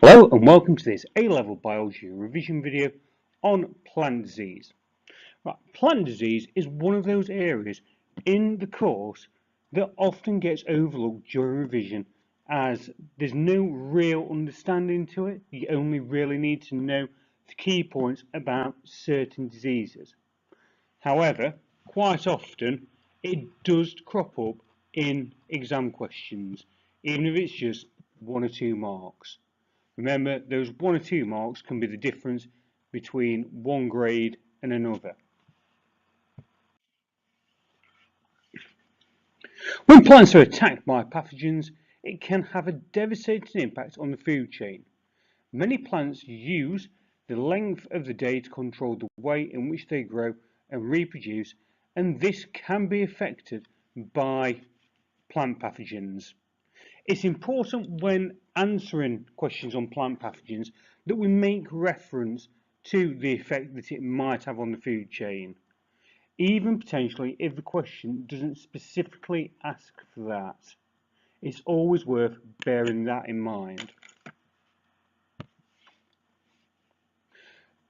Hello and welcome to this A-level biology revision video on plant disease. Right, plant disease is one of those areas in the course that often gets overlooked during revision as there's no real understanding to it. You only really need to know the key points about certain diseases. However, quite often it does crop up in exam questions, even if it's just 1 or 2 marks. Remember, those 1 or 2 marks can be the difference between one grade and another. When plants are attacked by pathogens, it can have a devastating impact on the food chain. Many plants use the length of the day to control the way in which they grow and reproduce, and this can be affected by plant pathogens. It's important when answering questions on plant pathogens that we make reference to the effect that it might have on the food chain, even potentially if the question doesn't specifically ask for that. It's always worth bearing that in mind.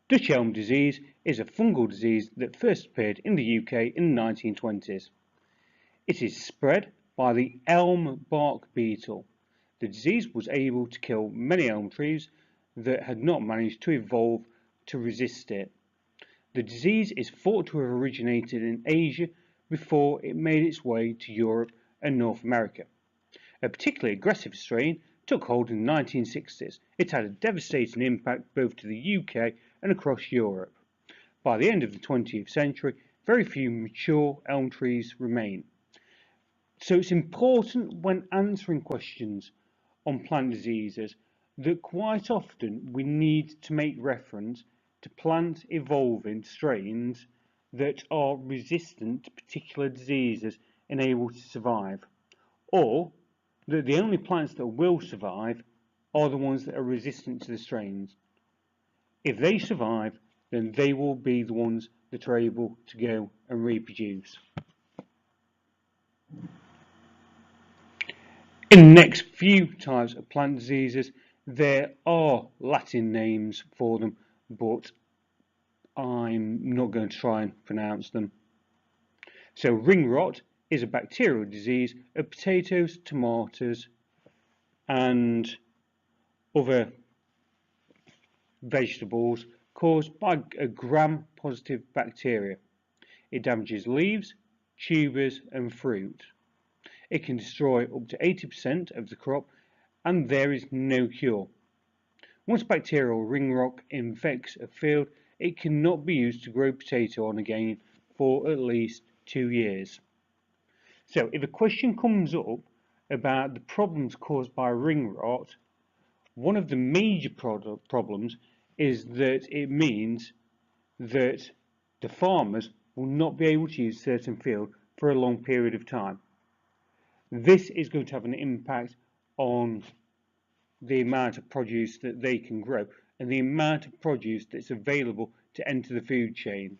Dutch elm disease is a fungal disease that first appeared in the UK in the 1920s. It is spread by the elm bark beetle. The disease was able to kill many elm trees that had not managed to evolve to resist it. The disease is thought to have originated in Asia before it made its way to Europe and North America. A particularly aggressive strain took hold in the 1960s. It had a devastating impact both to the UK and across Europe. By the end of the 20th century, very few mature elm trees remain. So it's important when answering questions on plant diseases that quite often we need to make reference to plant evolving strains that are resistant to particular diseases and able to survive, or that the only plants that will survive are the ones that are resistant to the strains. If they survive, then they will be the ones that are able to go and reproduce. In the next few types of plant diseases, there are Latin names for them, but I'm not going to try and pronounce them. So ring rot is a bacterial disease of potatoes, tomatoes, and other vegetables caused by a gram-positive bacteria. It damages leaves, tubers, and fruit. It can destroy up to 80% of the crop, and there is no cure. Once bacterial ring rot infects a field, it cannot be used to grow potato on again for at least 2 years. So if a question comes up about the problems caused by ring rot, one of the major problems is that it means that the farmers will not be able to use a certain field for a long period of time. This is going to have an impact on the amount of produce that they can grow and the amount of produce that's available to enter the food chain.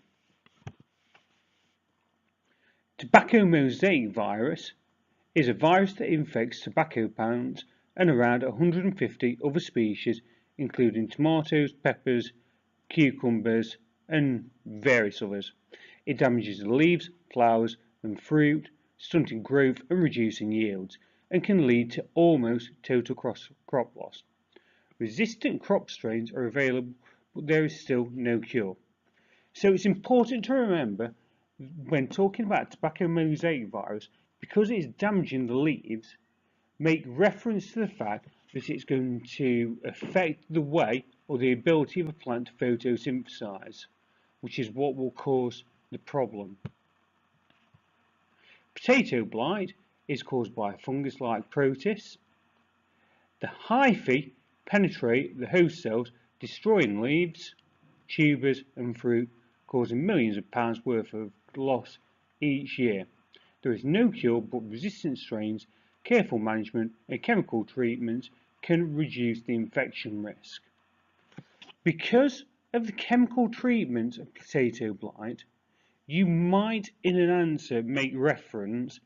Tobacco mosaic virus is a virus that infects tobacco plants and around 150 other species, including tomatoes, peppers, cucumbers, and various others. It damages the leaves, flowers, and fruit, stunting growth and reducing yields, and can lead to almost total crop loss. Resistant crop strains are available, but there is still no cure. So it's important to remember when talking about tobacco mosaic virus, because it's damaging the leaves, make reference to the fact that it's going to affect the way or the ability of a plant to photosynthesize, which is what will cause the problem. Potato blight is caused by a fungus like protists. The hyphae penetrate the host cells, destroying leaves, tubers, and fruit, causing millions of pounds worth of loss each year. There is no cure, but resistant strains, careful management, and chemical treatments can reduce the infection risk. Because of the chemical treatment of potato blight, you might in an answer make reference,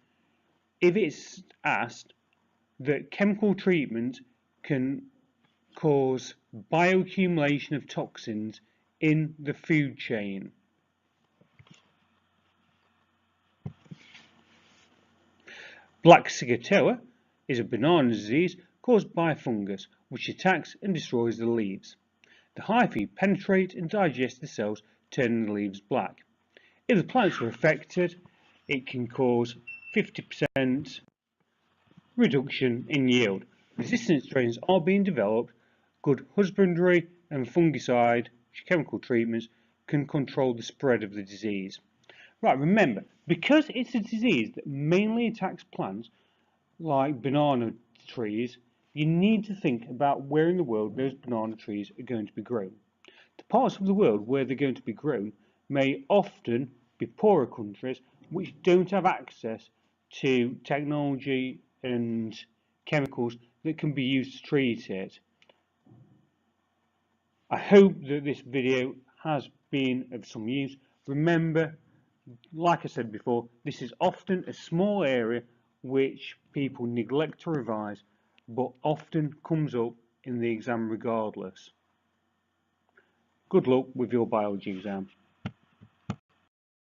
if it's asked, that chemical treatment can cause bioaccumulation of toxins in the food chain. Black Sigatoka is a banana disease caused by a fungus which attacks and destroys the leaves. The hyphae penetrate and digest the cells, turning the leaves black. If the plants are affected, it can cause 50% reduction in yield. Resistant strains are being developed. Good husbandry and fungicide chemical treatments can control the spread of the disease. Right, remember, because it's a disease that mainly attacks plants like banana trees, you need to think about where in the world those banana trees are going to be grown. The parts of the world where they're going to be grown may often be poorer countries which don't have access to technology and chemicals that can be used to treat it. I hope that this video has been of some use. Remember, like I said before, this is often a small area which people neglect to revise, but often comes up in the exam regardless. Good luck with your biology exam.